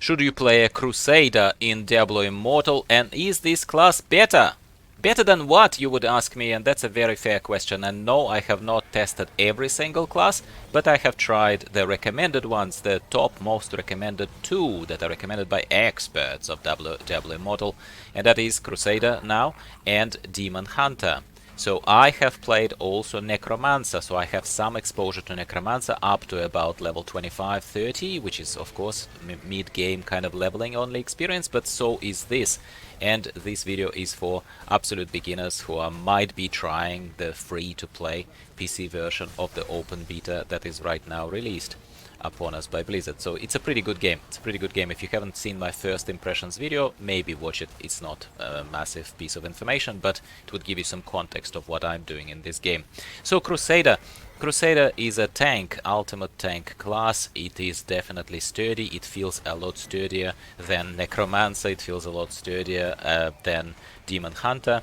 Should you play a Crusader in Diablo Immortal, and is this class better? Better than what, you would ask me, and that's a very fair question. And no, I have not tested every single class, but I have tried the recommended ones, the top most recommended two that are recommended by experts of Diablo Immortal, and that is Crusader now and Demon Hunter. So I have played also Necromancer, so I have some exposure to Necromancer up to about level 25-30, which is of course mid-game kind of leveling only experience, but so is this. And this video is for absolute beginners who might be trying the free-to-play PC version of the open beta that is right now released upon us by Blizzard. So it's a pretty good game. It's a pretty good game. If you haven't seen my first impressions video, maybe watch it. It's not a massive piece of information, but it would give you some context of what I'm doing in this game. So Crusader. Crusader is a tank, ultimate tank class. It is definitely sturdy. It feels a lot sturdier than Necromancer. It feels a lot sturdier than Demon Hunter.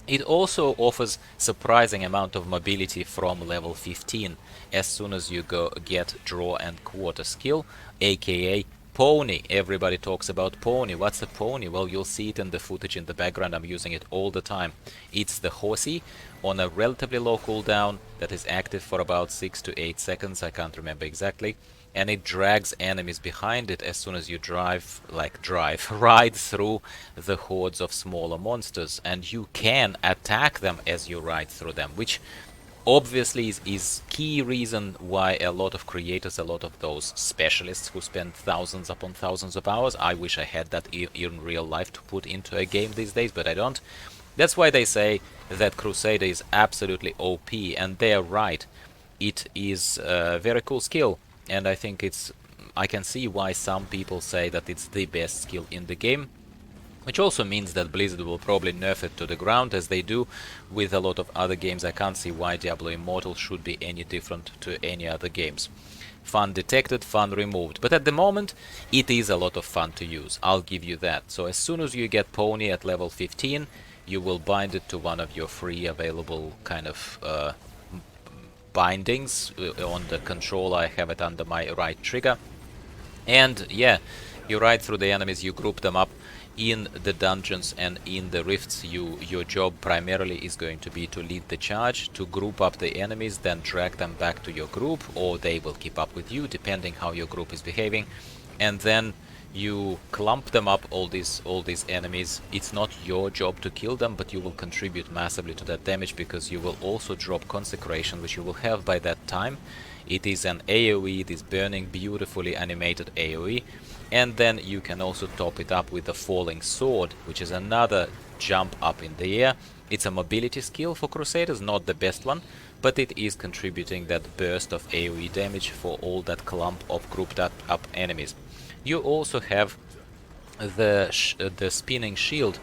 It also offers surprising amount of mobility from level 15 as soon as you get draw and quarter skill, aka pony. Everybody talks about pony. What's a pony? Well, you'll see it in the footage in the background. I'm using it all the time. It's the horsey on a relatively low cooldown that is active for about 6 to 8 seconds. I can't remember exactly. And it drags enemies behind it as soon as you ride through the hordes of smaller monsters, and you can attack them as you ride through them, which obviously is key reason why a lot of creators, a lot of those specialists who spend thousands upon thousands of hours, I wish I had that in real life to put into a game these days, but I don't. That's why they say that Crusader is absolutely OP, and they're right. It is a very cool skill. And I think I can see why some people say that it's the best skill in the game, which also means that Blizzard will probably nerf it to the ground as they do with a lot of other games. I can't see why Diablo Immortal should be any different to any other games. Fun detected, fun removed. But at the moment, it is a lot of fun to use. I'll give you that. So as soon as you get Pony at level 15, you will bind it to one of your free available kind of bindings. On the control I have it under my right trigger, and yeah, you ride through the enemies, you group them up in the dungeons and in the rifts. Your job primarily is going to be to lead the charge, to group up the enemies, then drag them back to your group, or they will keep up with you depending how your group is behaving, and then you clump them up, all these enemies. It's not your job to kill them, but you will contribute massively to that damage because you will also drop Consecration, which you will have by that time. It is an AoE, it is burning, beautifully animated AoE, and then you can also top it up with the Falling Sword, which is another jump up in the air. It's a mobility skill for Crusaders, not the best one, but it is contributing that burst of AoE damage for all that clump of grouped up enemies. You also have the spinning shield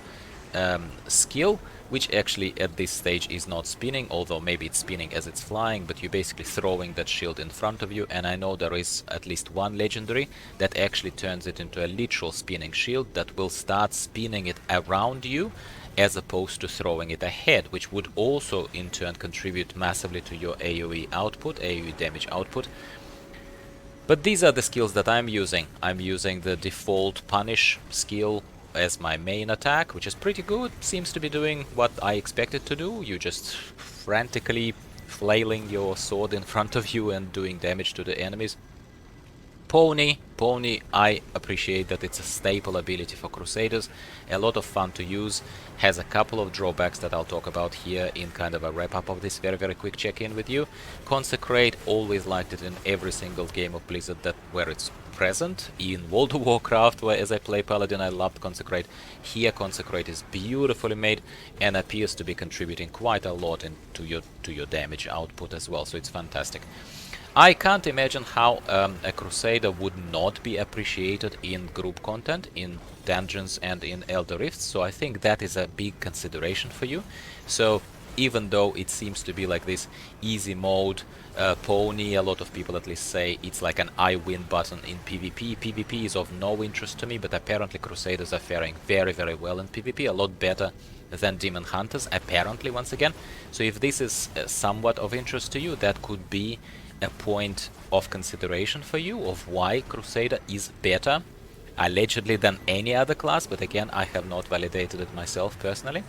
skill, which actually at this stage is not spinning, although maybe it's spinning as it's flying, but you're basically throwing that shield in front of you, and I know there is at least one legendary that actually turns it into a literal spinning shield that will start spinning it around you as opposed to throwing it ahead, which would also in turn contribute massively to your AoE output, AoE damage output. But these are the skills that I'm using. I'm using the default Punish skill as my main attack, which is pretty good. Seems to be doing what I expect it to do. You just frantically flailing your sword in front of you and doing damage to the enemies. Pony, I appreciate that it's a staple ability for Crusaders, a lot of fun to use, has a couple of drawbacks that I'll talk about here in kind of a wrap-up of this very quick check-in with you. Consecrate, always liked it in every single game of Blizzard where it's present. In World of Warcraft, where as I play Paladin, I loved Consecrate. Here Consecrate is beautifully made and appears to be contributing quite a lot to your damage output as well, so it's fantastic. I can't imagine how a Crusader would not be appreciated in group content, in dungeons and in Elder Rifts, so I think that is a big consideration for you. So even though it seems to be like this easy mode pony, a lot of people at least say it's like an I win button in PvP. PvP is of no interest to me, but apparently Crusaders are faring very well in PvP, a lot better than Demon Hunters, apparently, once again. So if this is somewhat of interest to you, that could be a point of consideration for you of why Crusader is better allegedly than any other class, but again, I have not validated it myself personally.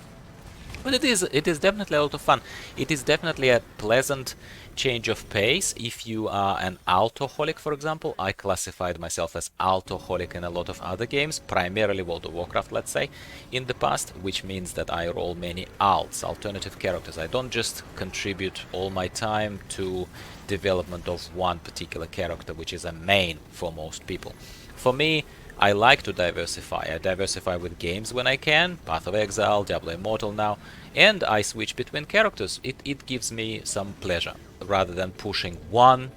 But it is definitely a lot of fun. It is definitely a pleasant change of pace. If you are an altoholic, for example, I classified myself as altoholic in a lot of other games, primarily World of Warcraft, let's say, in the past, which means that I roll many alts, alternative characters. I don't just contribute all my time to development of one particular character, which is a main for most people. For me, I like to diversify. I diversify with games when I can, Path of Exile, Diablo Immortal now, and I switch between characters. It gives me some pleasure, rather than pushing one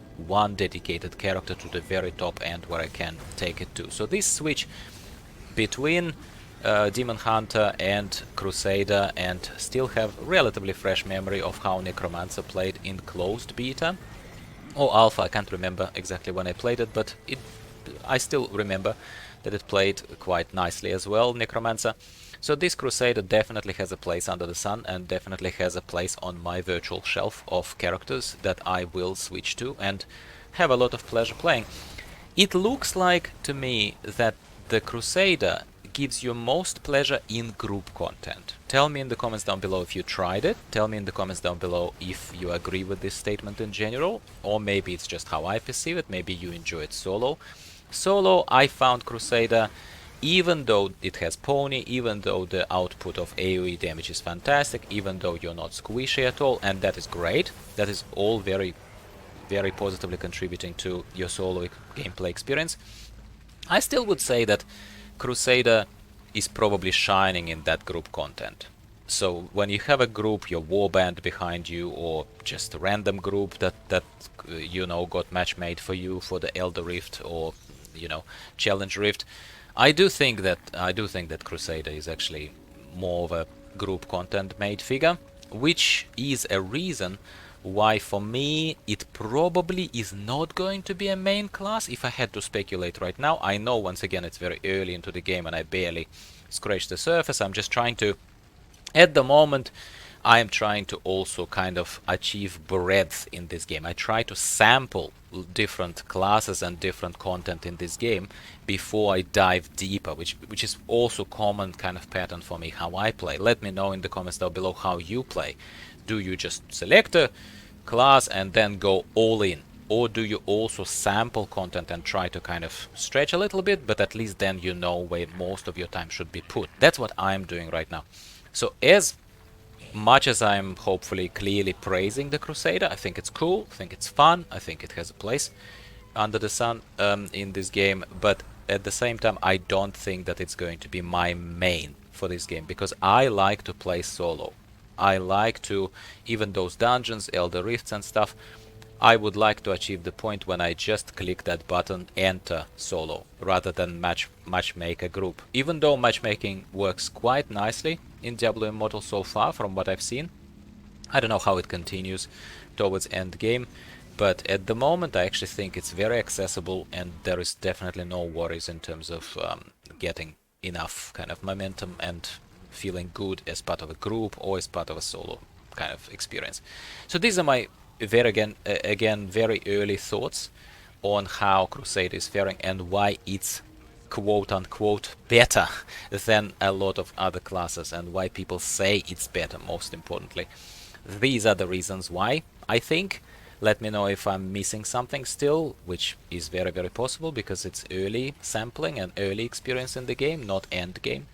dedicated character to the very top end where I can take it to. So this switch between Demon Hunter and Crusader, and still have relatively fresh memory of how Necromancer played in closed beta, or alpha, I can't remember exactly when I played it, but I still remember that it played quite nicely as well, Necromancer. So this Crusader definitely has a place under the sun, and definitely has a place on my virtual shelf of characters that I will switch to and have a lot of pleasure playing. It looks like to me that the Crusader gives you most pleasure in group content. Tell me in the comments down below if you tried it. Tell me in the comments down below if you agree with this statement in general, or maybe it's just how I perceive it. Maybe you enjoy it solo. Solo, I found Crusader, even though it has pony, even though the output of AoE damage is fantastic, even though you're not squishy at all, and that is great. That is all very positively contributing to your solo gameplay experience. I still would say that Crusader is probably shining in that group content. So when you have a group, your warband behind you, or just a random group that got match made for you for the Elder Rift, or Challenge Rift, I do think that Crusader is actually more of a group content made figure, which is a reason why for me it probably is not going to be a main class if I had to speculate right now. I know once again it's very early into the game and I barely scratched the surface. I'm just trying to, at the moment, I am trying to also kind of achieve breadth in this game. I try to sample different classes and different content in this game before I dive deeper, which is also common kind of pattern for me how I play. Let me know in the comments down below how you play. Do you just select a class and then go all in? Or do you also sample content and try to kind of stretch a little bit, but at least then you know where most of your time should be put? That's what I'm doing right now. So as much as I'm hopefully clearly praising the Crusader, I think it's cool, I think it's fun, I think it has a place under the sun in this game, but at the same time I don't think that it's going to be my main for this game, because I like to play solo. I like to, even those dungeons, Elder Rifts and stuff, I would like to achieve the point when I just click that button, enter solo, rather than matchmake a group. Even though matchmaking works quite nicely in Diablo Immortal so far, from what I've seen, I don't know how it continues towards end game, but at the moment I actually think it's very accessible, and there is definitely no worries in terms of getting enough kind of momentum and feeling good as part of a group or as part of a solo kind of experience. So these are my very early thoughts on how Crusader is faring and why it's quote-unquote better than a lot of other classes, and why people say it's better, most importantly. These are the reasons why, I think. Let me know if I'm missing something still, which is very possible, because it's early sampling and early experience in the game, not end game.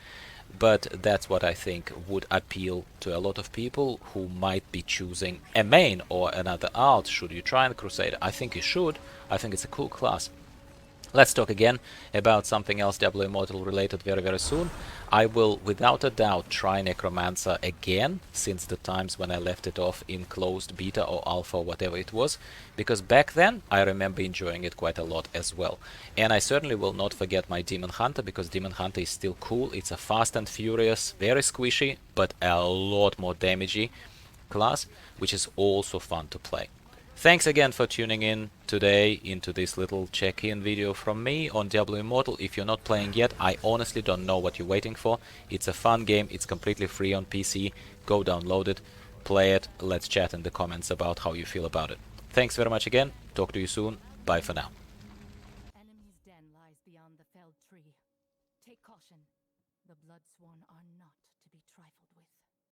But that's what I think would appeal to a lot of people who might be choosing a main or another alt. Should you try the Crusader? I think you should. I think it's a cool class. Let's talk again about something else Diablo Immortal related very soon. I will without a doubt try Necromancer again, since the times when I left it off in closed beta or alpha or whatever it was, because back then I remember enjoying it quite a lot as well. And I certainly will not forget my Demon Hunter, because Demon Hunter is still cool. It's a fast and furious, very squishy, but a lot more damagey class, which is also fun to play. Thanks again for tuning in today into this little check-in video from me on Diablo Immortal. If you're not playing yet, I honestly don't know what you're waiting for. It's a fun game, it's completely free on PC. Go download it, play it, let's chat in the comments about how you feel about it. Thanks very much again, talk to you soon, bye for now. Enemy's den lies beyond the felled tree. Take caution. The Blood Sworn are not to be trifled with.